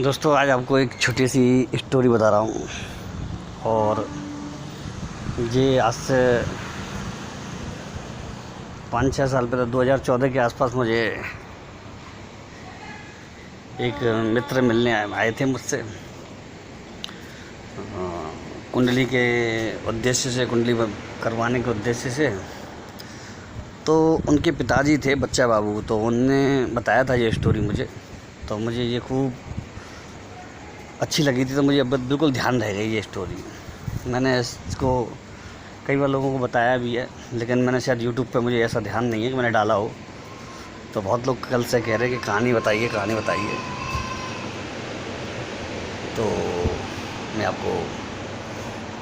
दोस्तों, आज आपको एक छोटी सी स्टोरी बता रहा हूँ। और ये आज से 5-6 साल पहले 2014 के आसपास मुझे एक मित्र मिलने आए थे मुझसे कुंडली के उद्देश्य से, कुंडली करवाने के उद्देश्य से। तो उनके पिताजी थे बच्चा बाबू, तो उनने बताया था ये स्टोरी मुझे। तो मुझे ये खूब अच्छी लगी थी, तो मुझे अब बिल्कुल ध्यान रह गई ये स्टोरी। मैंने इसको कई बार लोगों को बताया भी है, लेकिन मैंने शायद यूट्यूब पे मुझे ऐसा ध्यान नहीं है कि मैंने डाला हो। तो बहुत लोग कल से कह रहे हैं कि कहानी बताइए, कहानी बताइए। तो मैं आपको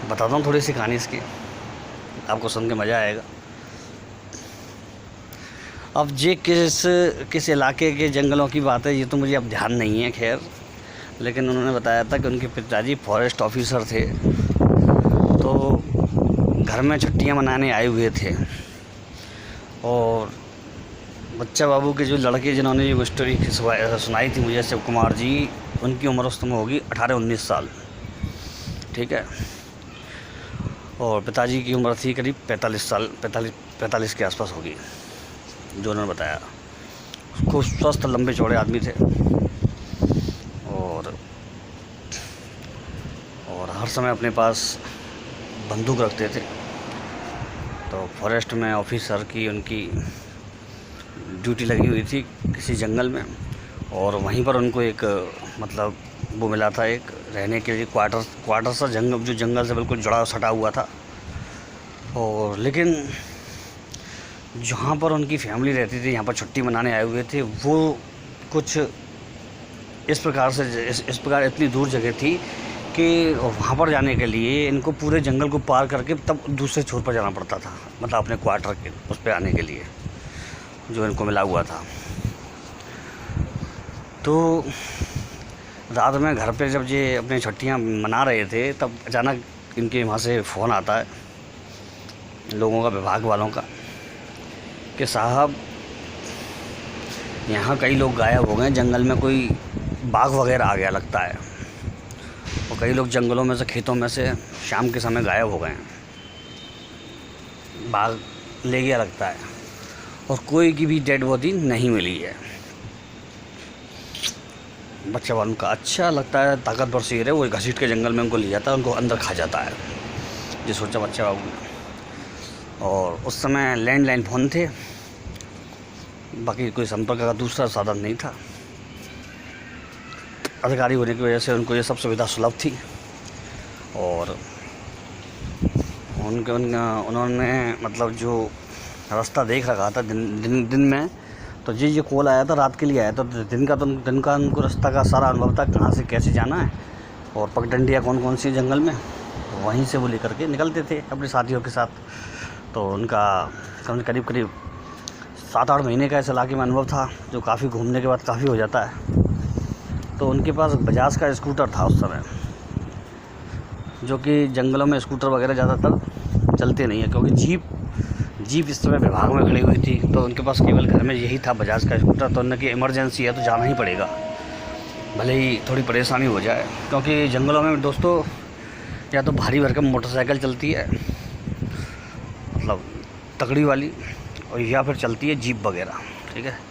बताता हूँ थोड़ी सी कहानी इसकी, आपको सुन के मज़ा आएगा। अब ये किस इलाके के जंगलों की बात है ये तो मुझे अब ध्यान नहीं है, खैर। लेकिन उन्होंने बताया था कि उनके पिताजी फॉरेस्ट ऑफिसर थे, तो घर में छुट्टियां मनाने आए हुए थे। और बच्चा बाबू के जो लड़के जिन्होंने ये स्टोरी सुनाई थी मुझे, शिव कुमार जी, उनकी उम्र उस समय होगी 18-19 साल, ठीक है। और पिताजी की उम्र थी करीब 45 साल, 45 के आसपास होगी, जो उन्होंने बताया। खूब स्वस्थ लंबे चौड़े आदमी थे और हर समय अपने पास बंदूक रखते थे। तो फॉरेस्ट में ऑफिसर की उनकी ड्यूटी लगी हुई थी किसी जंगल में, और वहीं पर उनको एक मतलब वो मिला था, एक रहने के लिए क्वार्टर सा, जंगल से बिल्कुल जुड़ा सटा हुआ था। और लेकिन जहाँ पर उनकी फैमिली रहती थी, यहाँ पर छुट्टी मनाने आए हुए थे, वो कुछ इस प्रकार इतनी दूर जगह थी कि वहाँ पर जाने के लिए इनको पूरे जंगल को पार करके तब दूसरे छोर पर जाना पड़ता था, मतलब अपने क्वार्टर के उस पर आने के लिए जो इनको मिला हुआ था। तो रात में घर पे जब ये अपनी छुट्टियाँ मना रहे थे, तब अचानक इनके वहाँ से फ़ोन आता है लोगों का, विभाग वालों का, कि साहब यहाँ कई लोग गायब हो गए, जंगल में कोई बाघ वगैरह आ गया लगता है, और कई लोग जंगलों में से, खेतों में से शाम के समय गायब हो गए हैं, बाघ ले गया लगता है, और कोई की भी डेड बॉडी नहीं मिली है। बच्चा वालों का अच्छा लगता है, ताकतवर शेर है, वो घसीट के जंगल में उनको ले जाता है, उनको अंदर खा जाता है, ये सोचा बच्चा बाबू ने। और उस समय लैंडलाइन फ़ोन थे, बाकी कोई संपर्क का दूसरा साधन नहीं था। अधिकारी होने की वजह से उनको ये सब सुविधा सुलभ थी। और उन्होंने मतलब जो रास्ता देख रखा था दिन में, तो ये कॉल आया था, रात के लिए आया था। तो दिन का उनको रास्ता का सारा अनुभव था, कहाँ से कैसे जाना है और पगडंडियाँ कौन सी जंगल में, तो वहीं से वो लेकर के निकलते थे अपने साथियों के साथ। तो उनका करीब 7-8 महीने का इस इलाके में अनुभव था, जो काफ़ी घूमने के बाद काफ़ी हो जाता है। तो उनके पास बजाज का स्कूटर था उस समय, जो कि जंगलों में स्कूटर वगैरह ज़्यादातर चलते नहीं है, क्योंकि जीप इस समय विभाग में खड़ी हुई थी। तो उनके पास केवल घर में यही था बजाज का स्कूटर। तो उन्होंने कि इमरजेंसी है तो जाना ही पड़ेगा, भले ही थोड़ी परेशानी हो जाए, क्योंकि जंगलों में दोस्तों या तो भारी भरकम मोटरसाइकिल चलती है, मतलब तगड़ी वाली, और या फिर चलती है जीप वगैरह, ठीक है।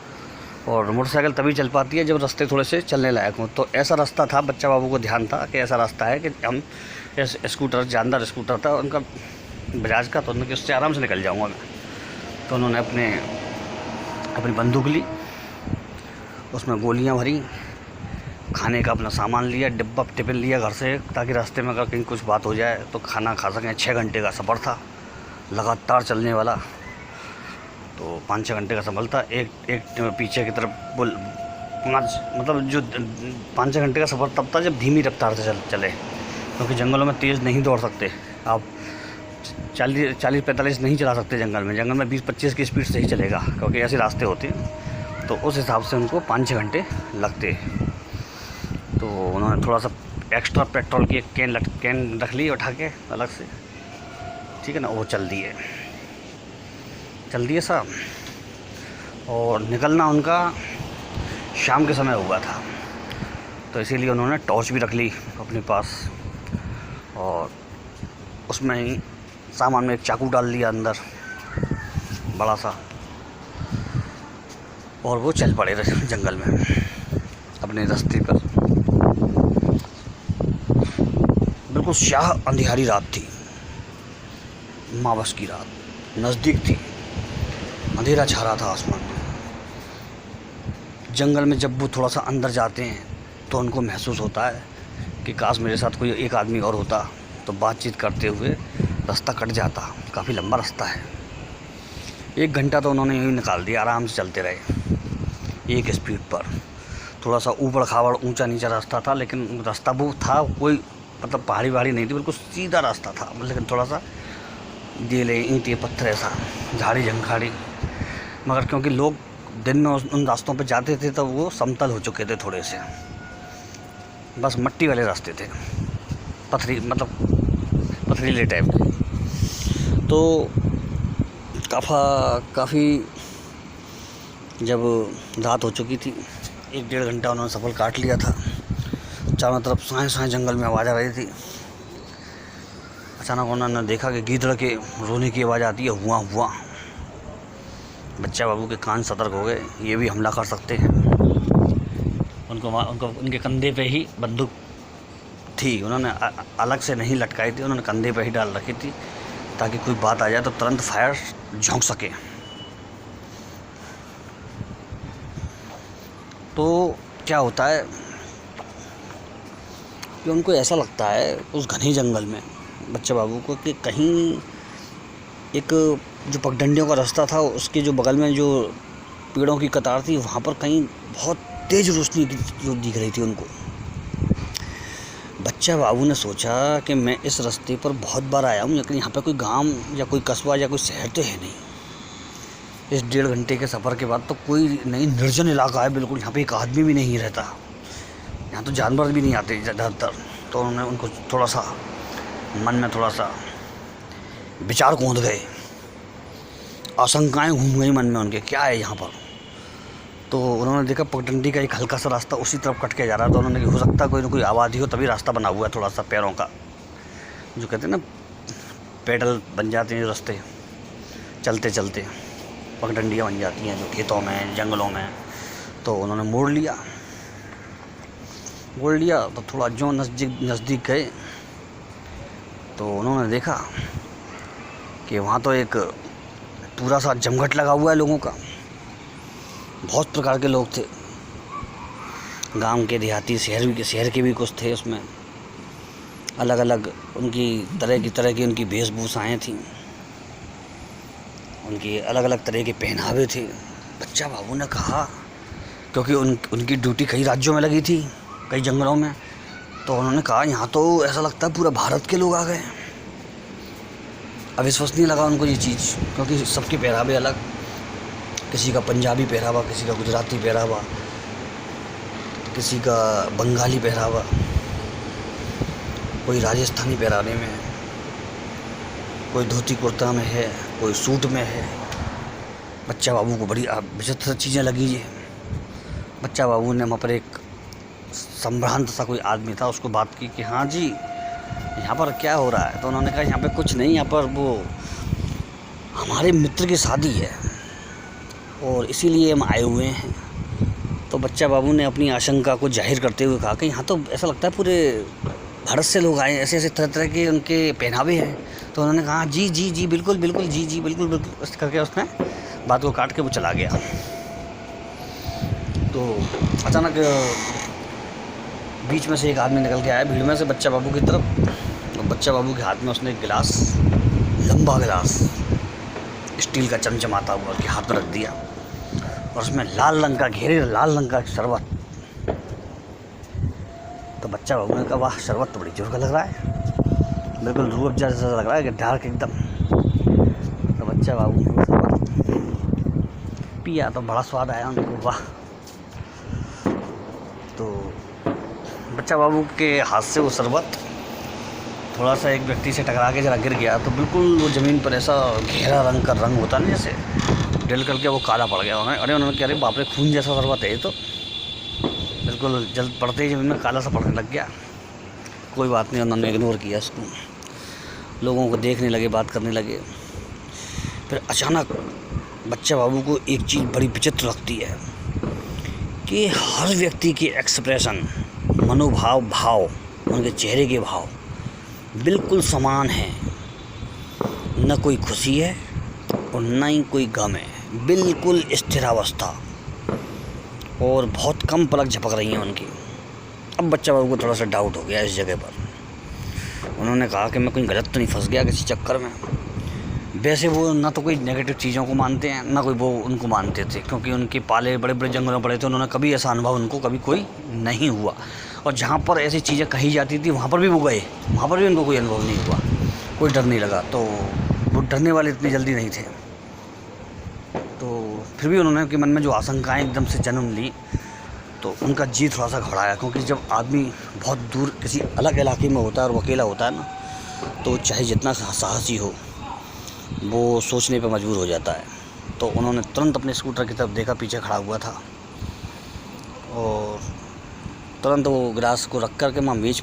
और मोटरसाइकिल तभी चल पाती है जब रास्ते थोड़े से चलने लायक हों। तो ऐसा रास्ता था, बच्चा बाबू को ध्यान था कि ऐसा रास्ता है कि हम इस स्कूटर, जानदार स्कूटर था उनका बजाज का, तो उनके उससे आराम से निकल जाऊंगा मैं। तो उन्होंने अपनी बंदूक ली, उसमें गोलियां भरी, खाने का अपना सामान लिया, डिब्बा टिफिन लिया घर से, ताकि रास्ते में अगर कहीं कुछ बात हो जाए तो खाना खा सकें। 6 घंटे का सफ़र था, लगातार चलने वाला। तो 5-6 घंटे का सफ़र था। एक पीछे की तरफ मतलब जो 5-6 घंटे का सफ़र तब था जब धीमी रफ्तार से चले, क्योंकि जंगलों में तेज़ नहीं दौड़ सकते आप, 40-45 नहीं चला सकते जंगल में 20-25 की स्पीड से ही चलेगा, क्योंकि ऐसे रास्ते होते हैं। तो उस हिसाब से उनको 5-6 घंटे लगते। तो उन्होंने थोड़ा सा एक्स्ट्रा पेट्रोल की एक कैन रख ली उठा के अलग से, ठीक है ना, वो चल दिए साहब। और निकलना उनका शाम के समय हुआ था। तो तो इसीलिए उन्होंने टॉर्च भी रख ली अपने पास और उसमें ही सामान में एक चाकू डाल लिया अंदर बड़ा सा, और वो चल पड़े जंगल में अपने रास्ते पर। बिल्कुल स्याह अंधियारी रात थी, मावस की रात नज़दीक थी, अंधेरा छा रहा था आसमान में। जंगल में जब वो थोड़ा सा अंदर जाते हैं तो उनको महसूस होता है कि काश मेरे साथ कोई एक आदमी और होता तो बातचीत करते हुए रास्ता कट जाता। काफ़ी लंबा रास्ता है, 1 घंटा तो उन्होंने यूँ निकाल दिया, आराम से चलते रहे एक स्पीड पर। थोड़ा सा ऊबड़ खाबड़ ऊंचा नीचा रास्ता था, लेकिन रास्ता वो था कोई मतलब पहाड़ी वहाड़ी नहीं थी, बिल्कुल सीधा रास्ता था, लेकिन थोड़ा सा डेले ईंटें पत्थर ऐसा झाड़ी झंखाड़ी। मगर क्योंकि लोग दिन में उन रास्तों पे जाते थे तो वो समतल हो चुके थे थोड़े से, बस मट्टी वाले रास्ते थे, पथरीले टाइप के। तो काफ़ी जब रात हो चुकी थी, 1-1.5 घंटा उन्होंने सफ़र काट लिया था। चारों तरफ साए साए जंगल में आवाज़ आ रही थी। अचानक उन्होंने देखा कि गीदड़ के रोने की आवाज़ आती है, हुआ हुआ। बच्चा बाबू के कान सतर्क हो गए, ये भी हमला कर सकते हैं। उनको उनके कंधे पे ही बंदूक थी, उन्होंने अलग से नहीं लटकाई थी, उन्होंने कंधे पे ही डाल रखी थी ताकि कोई बात आ जाए तो तुरंत फायर झोंक सके। तो क्या होता है कि उनको ऐसा लगता है उस घने जंगल में बच्चे बाबू को कि कहीं एक जो पगडंडियों का रास्ता था उसके जो बगल में जो पेड़ों की कतार थी, वहाँ पर कहीं बहुत तेज़ रोशनी जो दिख रही थी उनको। बच्चा बाबू ने सोचा कि मैं इस रास्ते पर बहुत बार आया हूँ, लेकिन यहाँ पर कोई गांव या कोई कस्बा या कोई शहर तो है नहीं। इस 1.5 घंटे के सफ़र के बाद तो कोई नहीं, निर्जन इलाका है बिल्कुल, यहाँ पे एक आदमी भी नहीं रहता, यहाँ तो जानवर भी नहीं आते ज़्यादातर। तो उनको थोड़ा सा मन में थोड़ा सा विचार कूद गए, आशंकाएं घूम गई मन में उनके, क्या है यहाँ पर। तो उन्होंने देखा पगडंडी का एक हल्का सा रास्ता उसी तरफ कट के जा रहा था। तो उन्होंने हो सकता है कोई ना कोई आबादी हो, तभी रास्ता बना हुआ है थोड़ा सा पैरों का, जो कहते हैं ना पैडल बन जाते हैं रास्ते, चलते चलते पगडंडियाँ बन जाती हैं जो खेतों में जंगलों में। तो उन्होंने मोड़ लिया तो थोड़ा जो नज़दीक गए तो उन्होंने देखा कि वहाँ तो एक पूरा सा जमघट लगा हुआ है लोगों का। बहुत प्रकार के लोग थे, गांव के, देहाती, शहर के भी कुछ थे उसमें। अलग अलग उनकी तरह की उनकी वेशभूषाएँ थीं, उनकी अलग अलग तरह के पहनावे थे। बच्चा बाबू ने कहा, क्योंकि उनकी ड्यूटी कई राज्यों में लगी थी, कई जंगलों में, तो उन्होंने कहा यहाँ तो ऐसा लगता है पूरा भारत के लोग आ गए। अविश्वसनीय लगा उनको ये चीज़, क्योंकि सबके पहरावे अलग, किसी का पंजाबी पहरावा, किसी का गुजराती पहरावा, किसी का बंगाली पहरावा, कोई राजस्थानी पहरावे में है, कोई धोती कुर्ता में है, कोई सूट में है। बच्चा बाबू को बड़ी विचित्र चीज़ें लगी ये। बच्चा बाबू ने वहाँ पर एक संभ्रांत सा कोई आदमी था, उसको बात की कि हाँ जी यहाँ पर क्या हो रहा है। तो उन्होंने कहा यहाँ पे कुछ नहीं, यहाँ पर वो हमारे मित्र की शादी है और इसीलिए हम आए हुए हैं। तो बच्चा बाबू ने अपनी आशंका को जाहिर करते हुए कहा कि यहाँ तो ऐसा लगता है पूरे भारत से लोग आए, ऐसे ऐसे तरह तरह के उनके पहनावे हैं। तो उन्होंने कहा जी बिल्कुल जी बिल्कुल इस करके उसने बात को काट के वो चला गया। तो अचानक बीच में से एक आदमी निकल के आया भीड़ में से बच्चा बाबू की तरफ। तो बच्चा बाबू के हाथ में उसने एक गिलास, लंबा गिलास स्टील का चमचमाता हुआ उसके हाथ में रख दिया और उसमें लाल रंग का शरबत। तो बच्चा बाबू ने कहा वाह, शरबत तो बड़ी जोर का लग रहा है, बिल्कुल रूह अफ़ज़ा जैसा लग रहा है कि डार्क एकदम। तो बच्चा बाबू ने शरबत पिया तो बड़ा स्वाद आया उनको, वाह। तो बच्चा बाबू के हाथ से वो शरबत थोड़ा सा एक व्यक्ति से टकरा के जरा गिर गया, तो बिल्कुल वो ज़मीन पर ऐसा गहरा रंग होता नहीं जैसे डल करके वो काला पड़ गया। उन्होंने कहा अरे बाप रे, खून जैसा शरबत है ये तो। बिल्कुल जल्द पढ़ते ही जमीन में काला सा पड़ने लग गया। कोई बात नहीं, उन्होंने इग्नोर किया उसको, लोगों को देखने लगे, बात करने लगे। फिर अचानक बच्चा बाबू को एक चीज़ बड़ी विचित्र लगती है कि हर व्यक्ति के एक्सप्रेशन, मनोभाव, भाव, उनके चेहरे के भाव बिल्कुल समान हैं। न कोई खुशी है और न ही कोई गम है, बिल्कुल स्थिरावस्था, और बहुत कम पलक झपक रही हैं उनकी। अब बच्चा बाबू को थोड़ा सा डाउट हो गया इस जगह पर। उन्होंने कहा कि मैं कोई गलत तो नहीं फंस गया किसी चक्कर में। वैसे वो ना तो कोई नेगेटिव चीज़ों को मानते हैं, ना कोई वो उनको मानते थे, क्योंकि उनके पाले बड़े बड़े जंगलों में पड़े थे। उन्होंने कभी ऐसा अनुभव उनको कभी कोई नहीं हुआ, और जहाँ पर ऐसी चीज़ें कही जाती थी वहाँ पर भी वो गए, वहाँ पर भी उनको कोई अनुभव नहीं हुआ, कोई डर नहीं लगा। तो वो डरने वाले इतनी जल्दी नहीं थे। तो फिर भी उन्होंने के मन में जो आशंकाएँ एकदम से जन्म ली, तो उनका जी थोड़ा सा घबराया, क्योंकि जब आदमी बहुत दूर किसी अलग इलाके में होता है और वो अकेला होता है ना, तो चाहे जितना साहसी हो वो सोचने पे मजबूर हो जाता है। तो उन्होंने तुरंत अपने स्कूटर की तरफ देखा, पीछे खड़ा हुआ था, और तुरंत वो गिलास को रख कर के वहाँ मेज़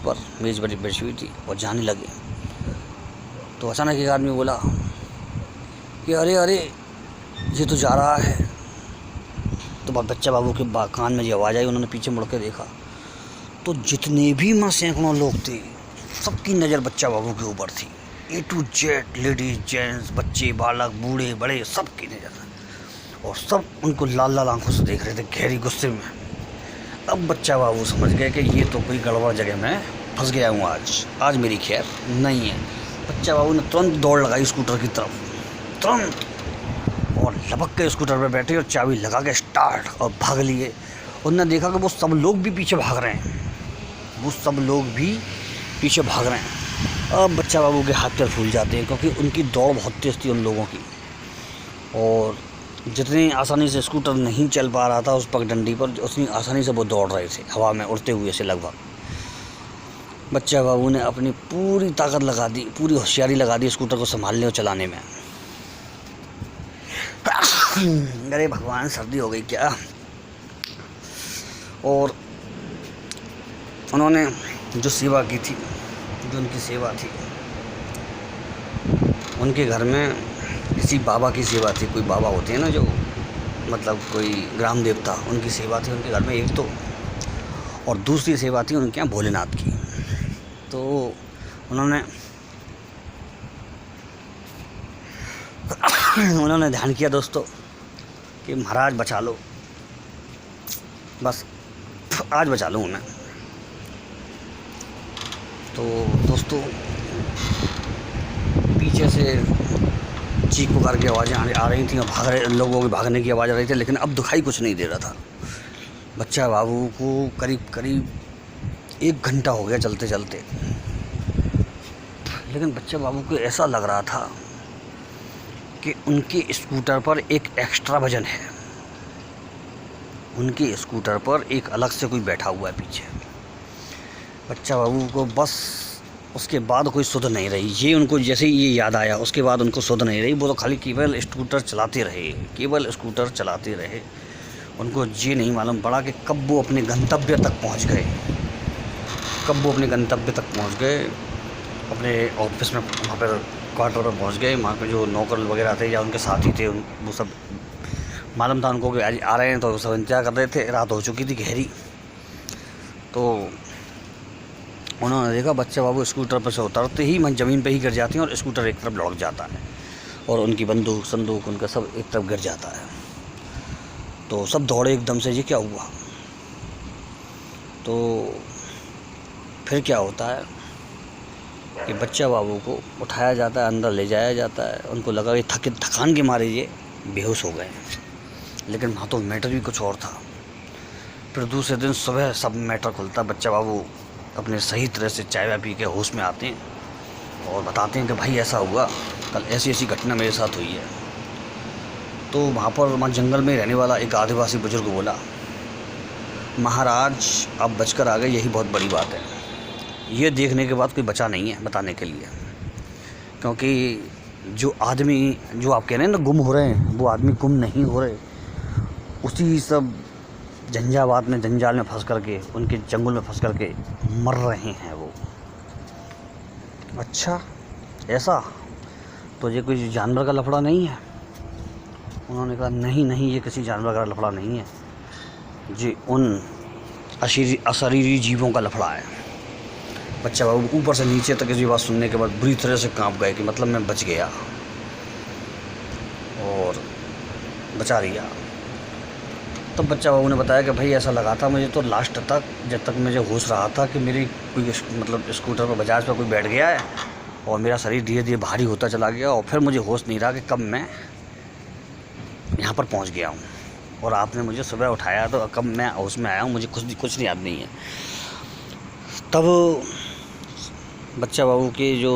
बड़ी बिछी हुई थी, और जाने लगे। तो अचानक एक आदमी बोला कि अरे अरे ये तो जा रहा है। तो बच्चा बाबू के कान में जो आवाज़ आई, उन्होंने पीछे मुड़ के देखा, तो जितने भी वहाँ सैकड़ों लोग थे, सबकी नज़र बच्चा बाबू के ऊपर थी। A to Z, ladies, gents, बच्चे, बालक, बूढ़े, बड़े, सबकी नज़र, और सब उनको लाल लाल आंखों से देख रहे थे, गहरी गुस्से में। अब बच्चा बाबू समझ गया कि ये तो कोई गड़बड़ जगह में फंस गया हूँ, आज मेरी खैर नहीं है। बच्चा बाबू ने तुरंत दौड़ लगाई स्कूटर की तरफ, तुरंत, और लपक के स्कूटर पर बैठे और चाबी लगा के स्टार्ट और भाग लिए। उन्होंने देखा कि वो सब लोग भी पीछे भाग रहे हैं, अब बच्चा बाबू के हाथ पैर फूल जाते हैं, क्योंकि उनकी दौड़ बहुत तेज़ थी उन लोगों की, और जितनी आसानी से स्कूटर नहीं चल पा रहा था उस पगडंडी पर, उतनी आसानी से वो दौड़ रहे थे हवा में उड़ते हुए से लगभग। बच्चा बाबू ने अपनी पूरी ताकत लगा दी, पूरी होशियारी लगा दी स्कूटर को संभालने और चलाने में। अरे भगवान, सर्दी हो गई क्या। और उन्होंने जो सेवा की थी, जो उनकी सेवा थी, उनके घर में किसी बाबा की सेवा थी। कोई बाबा होते हैं ना, जो मतलब कोई ग्राम देवता, उनकी सेवा थी उनके घर में एक तो, और दूसरी सेवा थी उनके यहाँ भोलेनाथ की। तो उन्होंने ध्यान किया दोस्तों कि महाराज बचा लो, बस आज बचा लो उन्हें। तो दोस्तों पीछे से चीख पुकार की आवाज़ें आ रही थी, और लोगों के भागने की आवाज़ आ रही थी, लेकिन अब दिखाई कुछ नहीं दे रहा था। बच्चा बाबू को करीब 1 घंटा हो गया चलते चलते, लेकिन बच्चा बाबू को ऐसा लग रहा था कि उनके स्कूटर पर एक एक्स्ट्रा वजन है, उनके स्कूटर पर एक अलग से कोई बैठा हुआ है पीछे। बच्चा बाबू को बस उसके बाद कोई सुध नहीं रही। ये उनको जैसे ही ये याद आया, उसके बाद उनको सुध नहीं रही। वो तो खाली केवल स्कूटर चलाते रहे। उनको ये नहीं मालूम पड़ा कि कब वो अपने गंतव्य तक पहुंच गए, अपने ऑफिस में, वहाँ पर क्वार्टर पर पहुंच गए। वहाँ पे जो नौकर वगैरह थे या उनके साथी थे, वो सब मालूम था उनको कि आज आ रहे हैं, तो सब इंतजार कर रहे थे। रात हो चुकी थी गहरी। तो उन्होंने देखा बच्चा बाबू स्कूटर पर से उतरते ही ज़मीन पे ही गिर जाती हैं, और स्कूटर एक तरफ लौट जाता है, और उनकी संदूक उनका सब एक तरफ गिर जाता है। तो सब दौड़े एकदम से, ये क्या हुआ। तो फिर क्या होता है कि बच्चा बाबू को उठाया जाता है, अंदर ले जाया जाता है। उनको लगा कि थकान के मारे ये बेहोश हो गए, लेकिन वहाँ तो मैटर भी कुछ और था। फिर दूसरे दिन सुबह सब मैटर खुलता। बच्चा बाबू अपने सही तरह से चाय वाय पी के होश में आते हैं और बताते हैं कि भाई ऐसा हुआ, कल ऐसी ऐसी घटना मेरे साथ हुई है। तो वहाँ जंगल में रहने वाला एक आदिवासी बुजुर्ग बोला, महाराज आप बचकर आ गए, यही बहुत बड़ी बात है। ये देखने के बाद कोई बचा नहीं है बताने के लिए, क्योंकि जो आदमी, जो आप कह रहे हैं ना गुम हो रहे हैं, वो आदमी गुम नहीं हो रहे। उसी सब झंझावात में, जंजाल में फंस करके, उनके चंगुल में फंस करके मर रहे हैं वो। अच्छा ऐसा, तो ये कोई जानवर का लफड़ा नहीं है? उन्होंने कहा नहीं नहीं, ये किसी जानवर का लफड़ा नहीं है, ये उन अशरीरी जीवों का लफड़ा है। बच्चा बाबू ऊपर से नीचे तक ये बात सुनने के बाद बुरी तरह से कांप गए कि मतलब मैं बच गया और बचा लिया। तब बच्चा बाबू ने बताया कि भाई ऐसा लगा था मुझे तो लास्ट तक, जब तक मुझे होश रहा था कि मेरी कोई मतलब स्कूटर पर, बजाज पर कोई बैठ गया है और मेरा शरीर धीरे धीरे भारी होता चला गया और फिर मुझे होश नहीं रहा कि कब मैं यहाँ पर पहुँच गया हूँ और आपने मुझे सुबह उठाया तो कब मैं होश में आया हूँ मुझे कुछ याद नहीं है। तब बच्चा बाबू के जो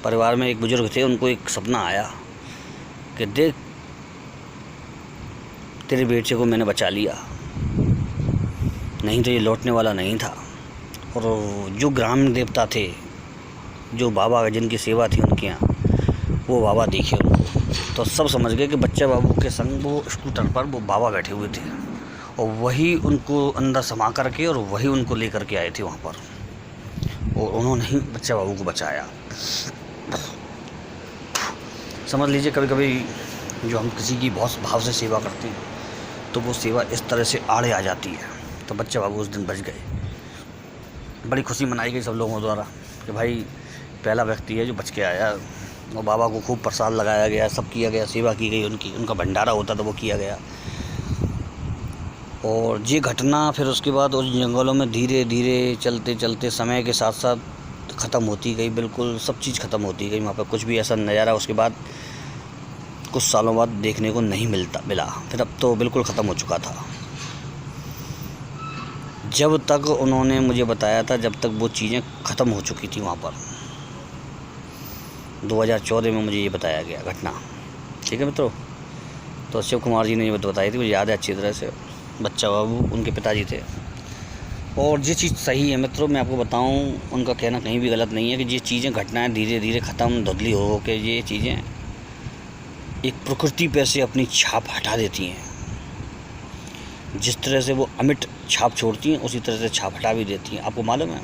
परिवार में एक बुजुर्ग थे, उनको एक सपना आया कि देख तेरे बेटे को मैंने बचा लिया, नहीं तो ये लौटने वाला नहीं था। और जो ग्रामीण देवता थे, जो बाबा जिनकी सेवा थी उनके यहाँ, वो बाबा दिखे उनको, तो सब समझ गए कि बच्चा बाबू के संग वो स्कूटर पर वो बाबा बैठे हुए थे और वही उनको अंदर समा करके और वही उनको लेकर के आए थे वहाँ पर, और उन्होंने ही बच्चा बाबू को बचाया। समझ लीजिए कभी कभी जो हम किसी की बहुत भाव से सेवा करते हैं तो वो सेवा इस तरह से आड़े आ जाती है। तो बच्चा बाबू उस दिन बच गए। बड़ी खुशी मनाई गई सब लोगों द्वारा कि भाई पहला व्यक्ति है जो बच के आया। और बाबा को खूब प्रसाद लगाया गया, सब किया गया, सेवा की गई उनकी, उनका भंडारा होता था वो किया गया। और ये घटना फिर उसके बाद उस जंगलों में धीरे धीरे चलते चलते समय के साथ साथ ख़त्म होती गई, बिल्कुल सब चीज़ ख़त्म होती गई। वहाँ पर कुछ भी ऐसा नज़ारा उसके बाद कुछ सालों बाद देखने को नहीं मिला। फिर अब तो बिल्कुल ख़त्म हो चुका था। जब तक उन्होंने मुझे बताया था, जब तक वो चीज़ें ख़त्म हो चुकी थी वहाँ पर। 2014 में मुझे ये बताया गया घटना। ठीक है मित्रों, तो शिव कुमार जी ने ये बताई थी, मुझे याद है अच्छी तरह से। बच्चा बाबू उनके पिताजी थे। और ये चीज़ सही है मित्रों, मैं आपको बताऊं, उनका कहना कहीं भी गलत नहीं है कि ये चीज़ें घटनाएं धीरे धीरे ख़त्म धुंधली हो के ये चीज़ें एक प्रकृति पे से अपनी छाप हटा देती हैं। जिस तरह से वो अमिट छाप छोड़ती हैं उसी तरह से छाप हटा भी देती हैं। आपको मालूम है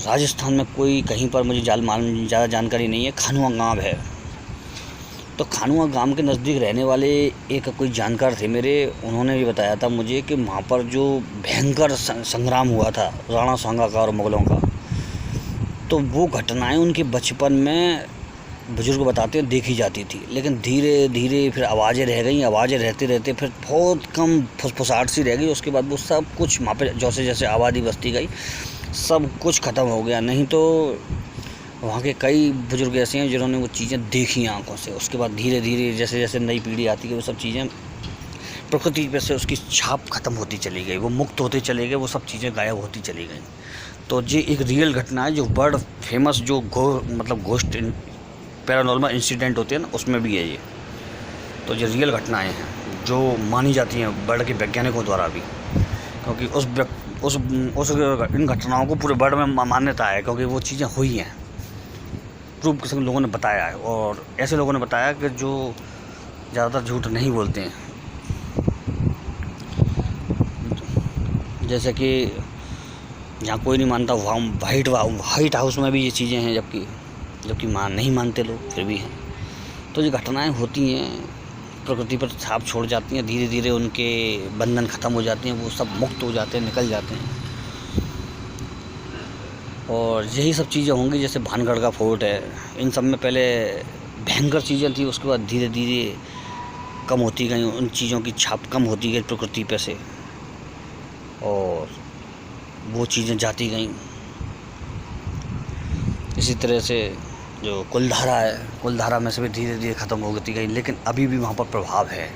राजस्थान में कोई कहीं पर, मुझे ज़्यादा जानकारी नहीं है, खानुआ गांव है। तो खानुआ गांव के नज़दीक रहने वाले एक कोई जानकार थे मेरे, उन्होंने भी बताया था मुझे कि वहाँ पर जो भयंकर संग्राम हुआ था राणा सांगा का और मुग़लों का, तो वो घटनाएं उनके बचपन में बुजुर्ग बताते हैं देखी जाती थी। लेकिन धीरे धीरे फिर आवाज़ें रह गई, आवाज़ें रहते रहते फिर बहुत कम फुसफुसाहट सी रह गई। उसके बाद वो सब कुछ वहाँ पर जैसे जैसे आबादी बसती गई सब कुछ ख़त्म हो गया। नहीं तो वहाँ के कई बुजुर्ग ऐसे हैं जिन्होंने वो चीज़ें देखी आंखों से। उसके बाद धीरे धीरे जैसे जैसे नई पीढ़ी आती है वो सब चीज़ें प्रकृति पे से उसकी छाप ख़त्म होती चली गई, वो मुक्त होते चले गए, वो सब चीज़ें गायब होती चली गई। तो ये एक रियल घटना है जो वर्ल्ड फेमस, जो मतलब घोस्ट पैरानॉर्मल इंसिडेंट होते हैं ना, उसमें भी है ये। तो ये रियल घटनाएँ हैं जो मानी जाती हैं वर्ल्ड के वैज्ञानिकों द्वारा भी, क्योंकि उस इन घटनाओं को पूरे वर्ल्ड में मान्यता है, क्योंकि वो चीज़ें हुई हैं, प्रूफ किसी लोगों ने बताया है। और ऐसे लोगों ने बताया कि जो ज़्यादातर झूठ नहीं बोलते हैं। जैसे कि जहाँ कोई नहीं मानता वहाँ वाइट हाउस में भी ये चीज़ें हैं, जबकि नहीं मानते लोग फिर भी हैं। तो ये घटनाएं होती हैं, प्रकृति पर छाप छोड़ जाती हैं, धीरे धीरे उनके बंधन ख़त्म हो जाते हैं, वो सब मुक्त हो जाते हैं, निकल जाते हैं। और यही सब चीज़ें होंगी। जैसे भानगढ़ का फोर्ट है, इन सब में पहले भयंकर चीज़ें थी, उसके बाद धीरे धीरे कम होती गई, उन चीज़ों की छाप कम होती गई प्रकृति पे से, और वो चीज़ें जाती गईं। इसी तरह से जो कुलधारा है, कुलधारा में से भी धीरे धीरे ख़त्म होती गई, लेकिन अभी भी वहाँ पर प्रभाव है,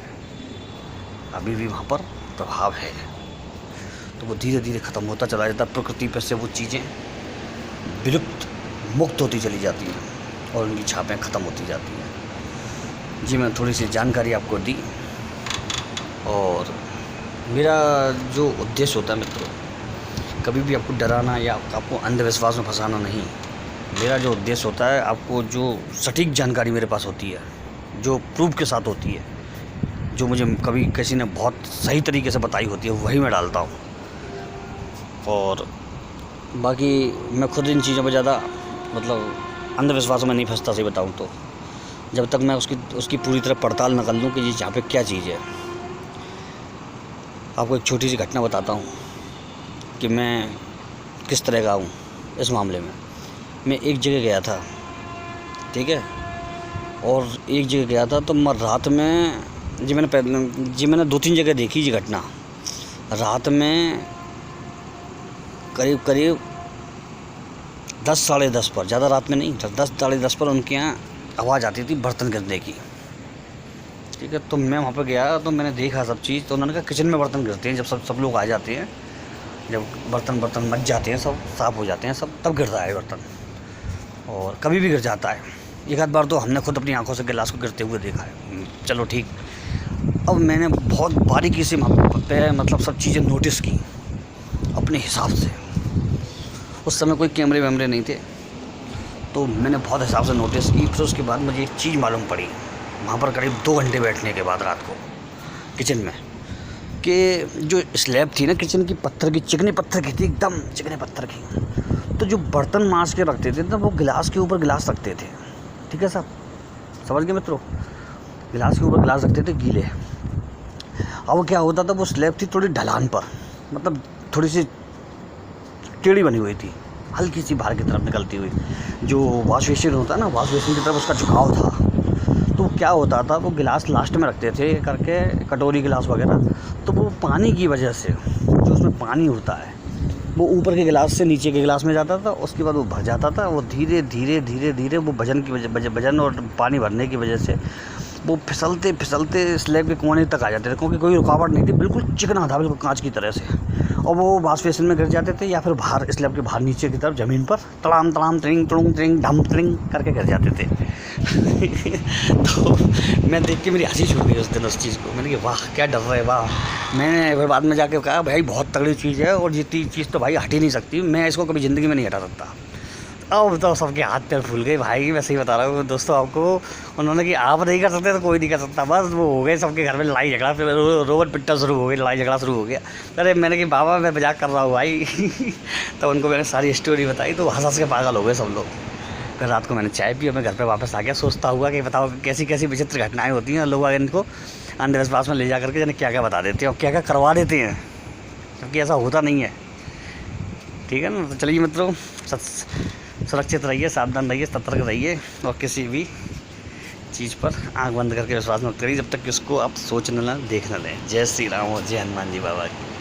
अभी भी वहाँ पर प्रभाव है। तो वो धीरे धीरे ख़त्म होता चला जाता, प्रकृति पे से वो चीज़ें विलुप्त मुक्त होती चली जाती हैं और उनकी छापें ख़त्म होती जाती हैं। जी मैं थोड़ी सी जानकारी आपको दी। और मेरा जो उद्देश्य होता है मित्रों, कभी भी आपको डराना या आपको अंधविश्वास में फंसाना नहीं। मेरा जो उद्देश्य होता है, आपको जो सटीक जानकारी मेरे पास होती है, जो प्रूफ के साथ होती है, जो मुझे कभी किसी ने बहुत सही तरीके से बताई होती है वही मैं डालता हूँ। और बाकी मैं खुद इन चीज़ों पर ज़्यादा मतलब अंधविश्वासों में नहीं फंसता, सही बताऊँ तो, जब तक मैं उसकी पूरी तरह पड़ताल न कर लूँ कि यहाँ पे क्या चीज़ है। आपको एक छोटी सी घटना बताता हूँ कि मैं किस तरह का हूँ इस मामले में। मैं एक जगह गया था, ठीक है, और एक जगह गया था तो मैं रात में मैंने 2-3 जगह देखी जी घटना। रात में करीब 10 साढ़े 10 पर, ज़्यादा रात में नहीं, 10 साढ़े 10 पर उनके यहाँ आवाज़ आती थी बर्तन गिरने की, ठीक है। तो मैं वहाँ पर गया तो मैंने देखा सब चीज़। तो उन्होंने कहा किचन में बर्तन गिरते हैं, जब सब लोग आ जाते हैं, जब बर्तन मच जाते हैं, सब साफ़ हो जाते हैं सब, तब गिरता है बर्तन, और कभी भी गिर जाता है। एक आध बार तो हमने खुद अपनी आंखों से गिलास को गिरते हुए देखा है। चलो ठीक। अब मैंने बहुत बारीकी से वहाँ पे मतलब सब चीज़ें नोटिस की अपने हिसाब से। उस समय कोई कैमरे वैमरे नहीं थे, तो मैंने बहुत हिसाब से नोटिस की। फिर उसके बाद मुझे एक चीज़ मालूम पड़ी वहाँ पर करीब 2 घंटे बैठने के बाद रात को किचन में, कि जो स्लैब थी ना किचन की, पत्थर की, चिकने पत्थर की थी, एकदम चिकने पत्थर की। तो जो बर्तन मांज के रखते थे ना, वो गिलास के ऊपर गिलास रखते थे, ठीक है साहब, समझ गए मित्रों, गिलास के ऊपर गिलास रखते थे गीले। अब क्या होता था, वो स्लैब थी थोड़ी ढलान पर, मतलब थोड़ी सी टेढ़ी बनी हुई थी, हल्की सी बाहर की तरफ निकलती हुई। जो वॉश बेसिन होता है ना, वॉश बेसिन की तरफ उसका झुकाव था। तो क्या होता था, वो गिलास लास्ट में रखते थे करके, कटोरी गिलास वगैरह। तो वो पानी की वजह से, जो उसमें पानी होता है वो ऊपर के गिलास से नीचे के गिलास में जाता था, उसके बाद वो भर जाता था। वो धीरे धीरे वो वजन और पानी भरने की वजह से वो फिसलते स्लैब के कोने तक आ जाते थे, क्योंकि कोई रुकावट नहीं थी, बिल्कुल चिकना था, बिल्कुल कांच की तरह से। और वो वॉश बेसिन में गिर जाते थे, या फिर बाहर स्लैब के बाहर नीचे की तरफ ज़मीन पर तड़ाम तड़ाम त्रिंग तुड़ुंग त्रिंग ढम त्रिंग करके गिर जाते थे। तो मैं देख के मेरी हंसी छूट गई उस दिन उस चीज़ को। मैंने कहा वाह क्या डर रहा है, वाह। मैंने फिर बाद में जाके कहा भाई बहुत तगड़ी चीज़ है, और ये चीज़ तो भाई हट ही नहीं सकती, मैं इसको कभी ज़िंदगी में नहीं हटा सकता। अब तो सबके हाथ पैर फूल गए भाई, वैसे ही बता रहा हूँ दोस्तों आपको। उन्होंने कि आप नहीं कर सकते तो कोई नहीं कर सकता, बस वो हो गए सबके घर में लड़ाई झगड़ा, फिर रोबट पिट्टा शुरू हो गई, लड़ाई झगड़ा शुरू हो गया। अरे मैंने कि बाबा मैं मजाक कर रहा हूँ भाई। तो उनको मैंने सारी स्टोरी बताई, तो हंस के पागल हो गए सब लोग। फिर रात को मैंने चाय पी और मैं घर पर वापस आ गया, सोचता हुआ कि बताओ कैसी कैसी विचित्र घटनाएँ होती हैं, लोग इनको अंधविश्वास में ले जा करके जाने क्या क्या बता देते हैं और क्या क्या करवा देते हैं, क्योंकि ऐसा होता नहीं है, ठीक है ना। तो चलिए मित्रों, सुरक्षित रहिए, सावधान रहिए, सतर्क रहिए, और किसी भी चीज़ पर आंख बंद करके विश्वास मत करिए जब तक कि उसको आप सोच न लें, देख न लें। जय श्री राम और जय हनुमान जी बाबा की।